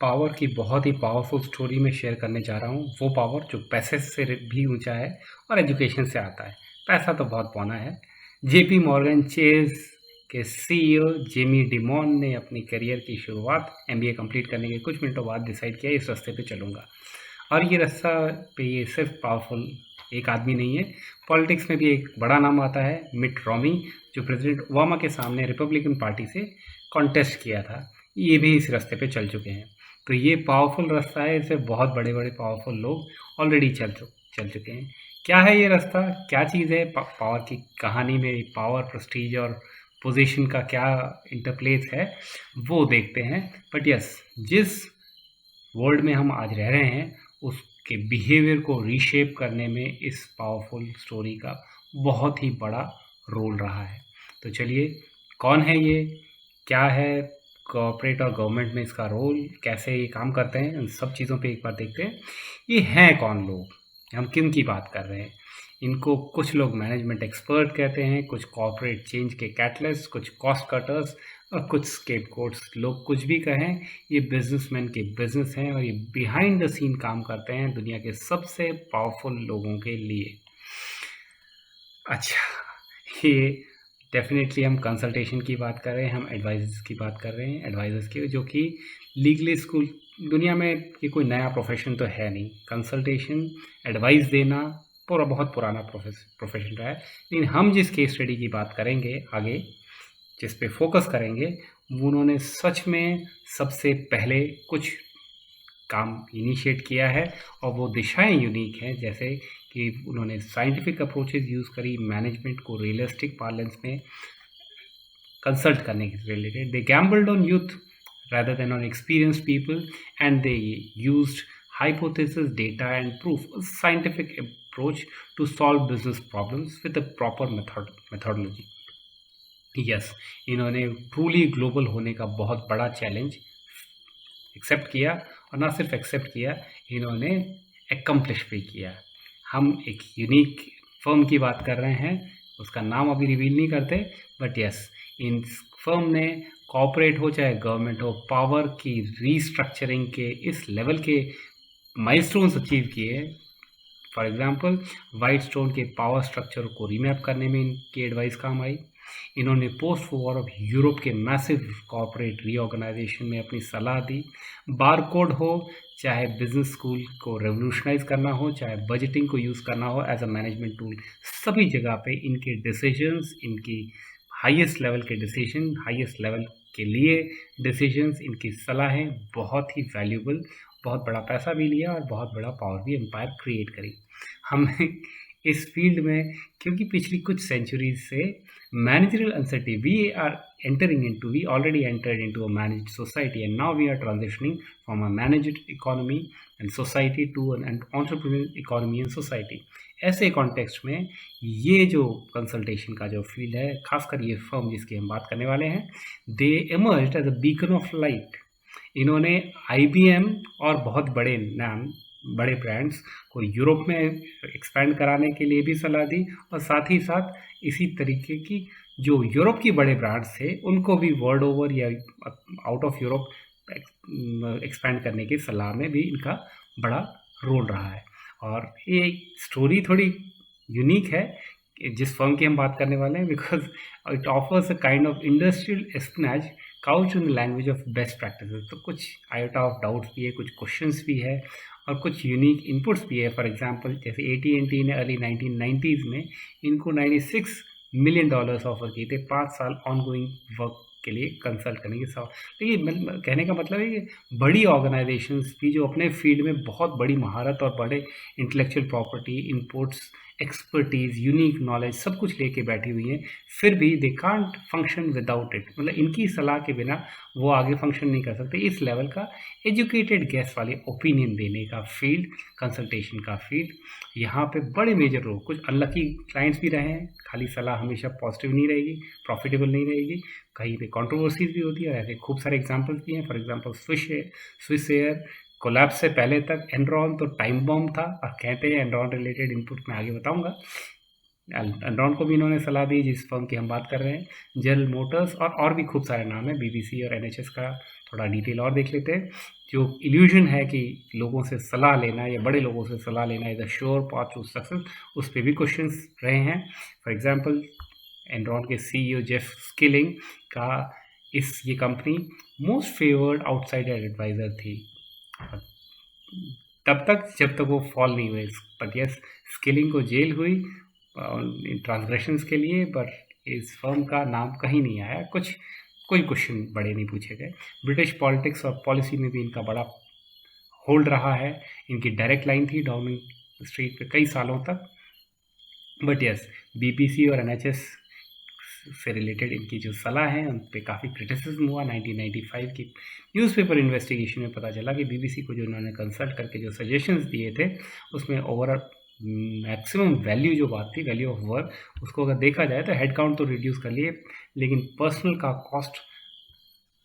Power की बहुत ही powerful story में शेयर करने जा रहा हूँ। वो पावर जो पैसे से भी ऊंचा है और एजुकेशन से आता है। पैसा तो बहुत पौना है। जेपी मॉर्गन चेस के सीईओ जेमी डिमॉन ने अपनी करियर की शुरुआत एमबीए कंप्लीट करने के कुछ मिनटों बाद डिसाइड किया इस रास्ते पे चलूँगा। और ये रास्ता पे ये सिर्फ पावरफुल एक आदमी नहीं है, पॉलिटिक्स में भी एक बड़ा नाम आता है, मिट रोमी, जो प्रेसिडेंट ओबामा के सामने रिपब्लिकन पार्टी से कॉन्टेस्ट किया था। ये भी इस रास्ते पे चल चुके हैं। तो ये पावरफुल रास्ता है, इससे बहुत बड़े बड़े पावरफुल लोग ऑलरेडी चल चुके हैं। क्या है ये रास्ता, क्या चीज़ है पावर की कहानी में, पावर, प्रेस्टीज और पोजीशन का क्या इंटरप्लेस है, वो देखते हैं। बट यस, जिस वर्ल्ड में हम आज रह रहे हैं उसके बिहेवियर को रीशेप करने में इस पावरफुल स्टोरी का बहुत ही बड़ा रोल रहा है। तो चलिए, कौन है ये, क्या है कॉर्पोरेट और गवर्नमेंट में इसका रोल, कैसे ये काम करते हैं, उन सब चीज़ों पे एक बार देखते हैं। ये हैं कौन लोग, हम किन की बात कर रहे हैं। इनको कुछ लोग मैनेजमेंट एक्सपर्ट कहते हैं, कुछ कॉर्पोरेट चेंज के कैटलिस्ट, कुछ कॉस्ट कटर्स और कुछ स्केपगोट्स। लोग कुछ भी कहें, ये बिजनेसमैन के बिजनेस हैं और ये बिहाइंड द सीन काम करते हैं दुनिया के सबसे पावरफुल लोगों के लिए। अच्छा, ये डेफिनेटली हम कंसल्टेशन की बात कर रहे हैं, हम एडवाइजर्स की बात कर रहे हैं, एडवाइजर्स की, जो कि लीगली स्कूल दुनिया में ये कोई नया प्रोफेशन तो है नहीं। कंसल्टेशन, एडवाइस देना बहुत पुराना प्रोफेशन रहा है। लेकिन हम जिस केस स्टडी की बात करेंगे आगे, जिस पे फोकस करेंगे, वो उन्होंने सच में सबसे पहले कुछ काम इनिशिएट किया है और वो दिशाएं यूनिक हैं। जैसे कि उन्होंने साइंटिफिक अप्रोचेस यूज़ करी मैनेजमेंट को रियलिस्टिक पार्लेंस में कंसल्ट करने के related. They gambled on youth rather than on experienced people, and they used hypothesis, data and proof, a scientific approach to solve business problems with a proper methodology. Yes, इन्होंने truly global होने का बहुत बड़ा challenge accept किया, और ना सिर्फ accept किया, इन्होंने एकम्प्लिश भी किया। हम एक यूनिक फर्म की बात कर रहे हैं, उसका नाम अभी रिवील नहीं करते, बट यस, इन फर्म ने कॉर्पोरेट हो चाहे गवर्नमेंट हो, पावर की रीस्ट्रक्चरिंग के इस लेवल के माइलस्टोन्स अचीव किए। फॉर एग्जांपल, वाइट स्टोन के पावर स्ट्रक्चर को रीमैप करने में इनकी एडवाइस काम आई। इन्होंने पोस्ट वॉर ऑफ यूरोप के मैसिव कॉर्पोरेट रीऑर्गेनाइजेशन में अपनी सलाह दी। बारकोड हो, चाहे बिजनेस स्कूल को रेवोल्यूशनाइज करना हो, चाहे बजटिंग को यूज़ करना हो एज अ मैनेजमेंट टूल, सभी जगह पे इनके डिसीजंस, इनकी हाईएस्ट लेवल के डिसीजन, हाईएस्ट लेवल के लिए डिसीजंस, इनकी सलाहें बहुत ही वैल्यूबल, बहुत बड़ा पैसा भी लिया और बहुत बड़ा पावर भी एम्पायर क्रिएट करी। हम इस फील्ड में, क्योंकि पिछली कुछ सेंचुरीज से managerial uncertainty, we already entered into a managed society, and now we are transitioning from a managed economy and society to an entrepreneurial economy and society. ऐसे कॉन्टेक्स्ट में ये जो कंसल्टेशन का जो फील्ड है, खासकर ये फर्म जिसकी हम बात करने वाले हैं, दे emerged as a beacon of light. इन्होंने IBM और बहुत बड़े नाम, बड़े ब्रांड्स को यूरोप में एक्सपैंड कराने के लिए भी सलाह दी, और साथ ही साथ इसी तरीके की जो यूरोप की बड़े ब्रांड्स थे उनको भी वर्ल्ड ओवर या आउट ऑफ यूरोप एक्सपैंड करने की सलाह में भी इनका बड़ा रोल रहा है। और ये स्टोरी थोड़ी यूनिक है जिस फर्म की हम बात करने वाले हैं, because it offers a kind of industrial espionage couch in the language of best practices. तो कुछ आयोटा ऑफ डाउट्स भी है, कुछ क्वेश्चंस भी है और कुछ यूनिक इनपुट्स भी है। फॉर एग्जांपल, जैसे AT&T ने अर्ली 1990s में इनको $96 मिलियन ऑफर किए थे 5 साल ऑन गोइंग वर्क के लिए कंसल्ट करने के साथ। तो ये कहने का मतलब है कि बड़ी ऑर्गेनाइजेशंस भी जो अपने फील्ड में बहुत बड़ी महारत और बड़े intellectual property, inputs, expertise, unique knowledge सब कुछ लेके बैठी हुई हैं, फिर भी they can't function without it. मतलब इनकी सलाह के बिना वो आगे फंक्शन नहीं कर सकते। इस लेवल का एजुकेटेड गैस वाले ओपिनियन देने का फील्ड, कंसल्टेशन का फील्ड, यहाँ पे बड़े मेजर रोल, कुछ अनलकी क्लाइंट्स भी रहे हैं। खाली सलाह हमेशा पॉजिटिव नहीं रहेगी, प्रॉफिटेबल नहीं रहेगी, कहीं पे कंट्रोवर्सीज भी होती है, और ऐसे खूब सारे एग्जांपल्स भी हैं। For example Swiss air collapse से पहले तक एनरॉन तो टाइम बॉम्ब था, और कहते हैं एनरॉन रिलेटेड इनपुट मैं आगे बताऊंगा। एनरॉन को भी इन्होंने सलाह दी जिस फर्म की हम बात कर रहे हैं। जनरल मोटर्स और भी खूब सारे नाम हैं, BBC और NHS का थोड़ा डिटेल और देख लेते हैं। जो इल्यूजन है कि लोगों से सलाह लेना या बड़े लोगों से सलाह लेना is a sure path to success, उस पर भी क्वेश्चंस रहे हैं। फॉर एग्जांपल एनरॉन के सीईओ जेफ स्किलिंग का ये company most favoured outsider advisor थी तब तक जब तक वो फॉल नहीं हुए। बट यस, स्किलिंग को जेल हुई ट्रांसग्रेशंस के लिए, पर इस फर्म का नाम कहीं नहीं आया, कोई क्वेश्चन बड़े नहीं पूछे गए। ब्रिटिश पॉलिटिक्स और पॉलिसी में भी इनका बड़ा होल्ड रहा है। इनकी डायरेक्ट लाइन थी डाउनिंग स्ट्रीट पे कई सालों तक। बट यस, बीबीसी और एनएचएस से रिलेटेड इनकी जो सलाह है उन पर काफ़ी क्रिटिसिज्म हुआ। 1995 की न्यूज़पेपर इन्वेस्टिगेशन में पता चला कि बीबीसी को जो इन्होंने कंसल्ट करके जो सजेशंस दिए थे उसमें ओवरऑल मैक्सिमम वैल्यू जो बात थी, वैल्यू ऑफ वर्क, उसको अगर देखा जाए तो हेड काउंट तो रिड्यूस कर लिए, लेकिन पर्सनल का कॉस्ट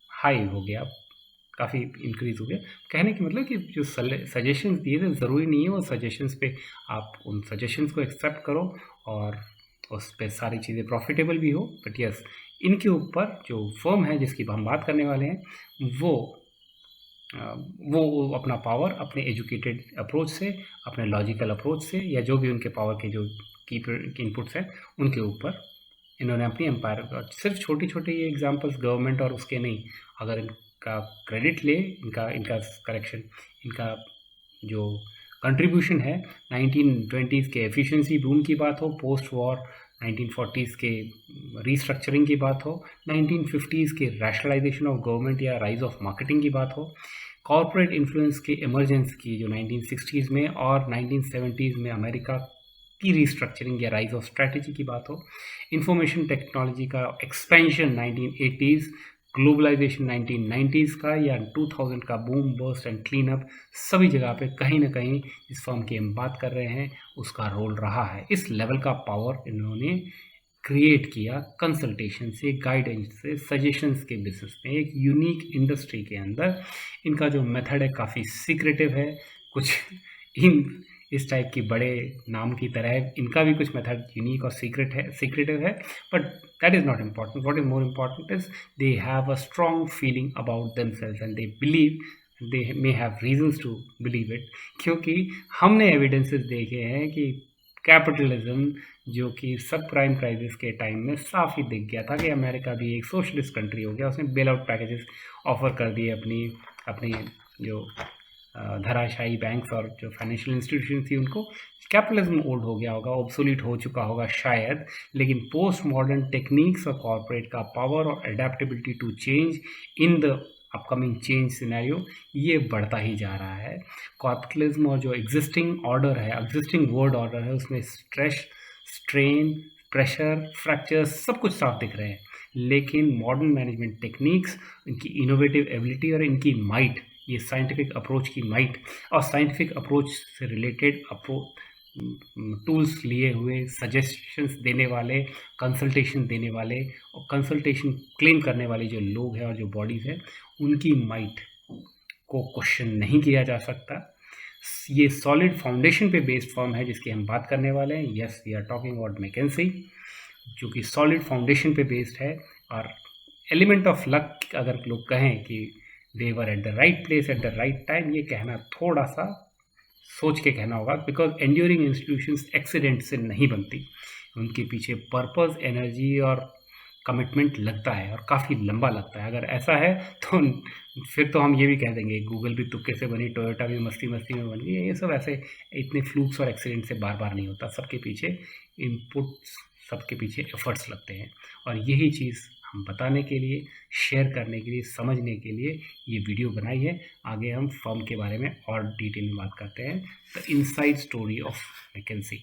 हाई हो गया, काफ़ी इंक्रीज हो गया। कहने की मतलब कि जो सजेशंस दिए थे ज़रूरी नहीं है वो सजेशंस पे आप उन सजेशंस को एक्सेप्ट करो और उस पर सारी चीज़ें प्रॉफिटेबल भी हो। बट यस, इनके ऊपर जो फर्म है जिसकी हम बात करने वाले हैं वो अपना पावर अपने एजुकेटेड अप्रोच से, अपने लॉजिकल अप्रोच से, या जो भी उनके पावर के जो की इनपुट्स हैं उनके ऊपर इन्होंने अपनी एम्पायर। सिर्फ छोटी छोटी ये एग्जांपल्स गवर्नमेंट और उसके नहीं, अगर इनका क्रेडिट ले, इनका करेक्शन, इनका जो कंट्रीब्यूशन है 1920s के एफिशिएंसी बूम की बात हो, पोस्ट वॉर 1940s के रीस्ट्रक्चरिंग की बात हो, 1950s के रैशनलाइजेशन ऑफ गवर्नमेंट या राइज ऑफ मार्केटिंग की बात हो, कॉरपोरेट इन्फ्लुएंस के इमरजेंस की जो 1960s में और 1970s में अमेरिका की रीस्ट्रक्चरिंग या राइज ऑफ स्ट्रैटेजी की बात हो, इंफॉर्मेशन टेक्नोलॉजी का एक्सपेंशन 1980s, ग्लोबलाइजेशन 1990s का, या 2000 का boom burst and clean up, सभी जगह पे कहीं ना कहीं इस फर्म की हम बात कर रहे हैं उसका रोल रहा है। इस लेवल का पावर इन्होंने क्रिएट किया कंसल्टेशन से, गाइडेंस से, सजेशंस के बेसिस पे। एक यूनिक इंडस्ट्री के अंदर इनका जो मेथड है काफ़ी सीक्रेटिव है। कुछ इस टाइप की बड़े नाम की तरह इनका भी कुछ मेथड यूनिक और सीक्रेटिव है, but that is not important. What is more important is they have a strong feeling about themselves and they believe, they may have reasons to believe it, क्योंकि हमने एविडेंसेस देखे हैं कि capitalism, जो कि सब प्राइम क्राइसिस के time में साफ ही दिख गया था कि अमेरिका भी एक सोशलिस्ट कंट्री हो गया। उसने बेल आउट पैकेजेस ऑफर कर दिए अपनी जो धराशायी बैंक्स और जो फाइनेंशियल इंस्टीट्यूशन थी उनको। कैपिटलिज्म ओल्ड हो गया होगा, ऑब्सोलीट हो चुका होगा शायद, लेकिन पोस्ट मॉडर्न टेक्निक्स और कॉर्पोरेट का पावर और adaptability to change in the upcoming change scenario ये बढ़ता ही जा रहा है। कैपिटलिज्म और जो एग्जिस्टिंग ऑर्डर है, एग्जिस्टिंग वर्ल्ड ऑर्डर है, उसमें स्ट्रेस, स्ट्रेन, प्रेशर, फ्रैक्चर सब कुछ साफ दिख रहे हैं, लेकिन मॉडर्न मैनेजमेंट टेक्निक्स, इनकी इनोवेटिव एबिलिटी और इनकी माइट, ये साइंटिफिक अप्रोच की माइट और साइंटिफिक अप्रोच से रिलेटेड टूल्स लिए हुए, सजेशंस देने वाले, कंसल्टेशन देने वाले और कंसल्टेशन क्लेम करने वाले जो लोग हैं और जो बॉडीज़ हैं, उनकी माइट को क्वेश्चन नहीं किया जा सकता। ये सॉलिड फाउंडेशन पे बेस्ड फर्म है जिसकी हम बात करने वाले हैं। Yes, we are talking about McKinsey, जो कि सॉलिड फाउंडेशन पे बेस्ड है। और एलिमेंट ऑफ लक अगर लोग कहें कि they were at the right place at the right time, ये कहना थोड़ा सा सोच के कहना होगा, बिकॉज एंड्यूरिंग इंस्टीट्यूशंस एक्सीडेंट से नहीं बनती, उनके पीछे पर्पस, एनर्जी और कमिटमेंट लगता है और काफ़ी लंबा लगता है। अगर ऐसा है तो फिर तो हम ये भी कह देंगे गूगल भी तुक्के से बनी, टोयोटा भी मस्ती मस्ती में बन गई। ये सब ऐसे इतने फ्लूक्स और एक्सीडेंट से बार बार नहीं होता, सबके पीछे इनपुट्स, सबके पीछे एफर्ट्स लगते हैं। और यही चीज़ हम बताने के लिए, शेयर करने के लिए, समझने के लिए ये वीडियो बनाई है। आगे हम फर्म के बारे में और डिटेल में बात करते हैं, the inside story of McKenzie.